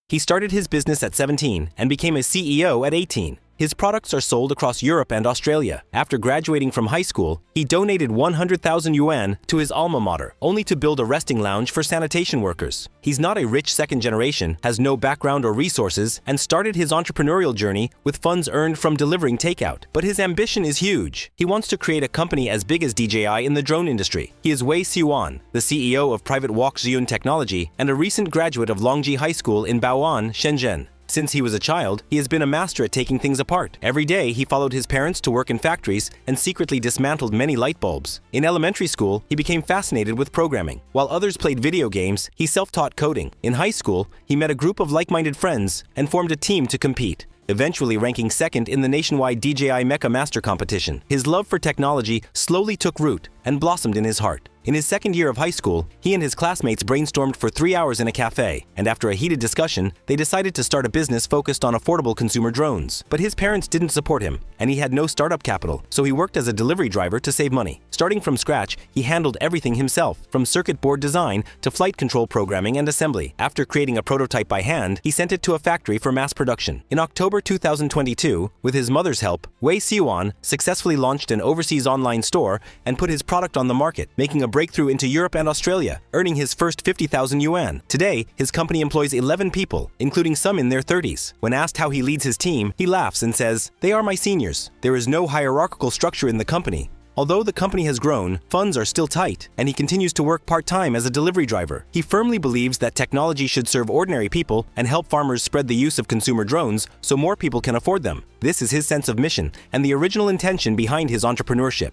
He started his business at 17 and became a CEO at 18. His products are sold across Europe and Australia. After graduating from high school, he donated 100,000 yuan to his alma mater, only to build a resting lounge for sanitation workers. He's not a rich second generation, has no background or resources, and started his entrepreneurial journey with funds earned from delivering takeout. But his ambition is huge. He wants to create a company as big as DJI in the drone industry. He is Wei Siwan, the CEO of Private Walk Zhiyun Technology and a recent graduate of Longji High School in Baoan, Shenzhen. Since he was a child, he has been a master at taking things apart. Every day, he followed his parents to work in factories and secretly dismantled many light bulbs. In elementary school, he became fascinated with programming. While others played video games, he self-taught coding. In high school, he met a group of like-minded friends and formed a team to compete, eventually ranking second in the nationwide DJI Mecha Master Competition. His love for technology slowly took root and blossomed in his heart. In his second year of high school, he and his classmates brainstormed for 3 hours in a cafe, and after a heated discussion, they decided to start a business focused on affordable consumer drones. But his parents didn't support him, and he had no startup capital, so he worked as a delivery driver to save money. Starting from scratch, he handled everything himself, from circuit board design to flight control programming and assembly. After creating a prototype by hand, he sent it to a factory for mass production. In October 2022, with his mother's help, Wei Siwan successfully launched an overseas online store and put his product on the market, making a breakthrough into Europe and Australia, earning his first 50,000 yuan. Today, his company employs 11 people, including some in their 30s. When asked how he leads his team, he laughs and says, "They are my seniors. There is no hierarchical structure in the company." Although the company has grown, funds are still tight, and he continues to work part-time as a delivery driver. He firmly believes that technology should serve ordinary people and help farmers spread the use of consumer drones so more people can afford them. This is his sense of mission and the original intention behind his entrepreneurship.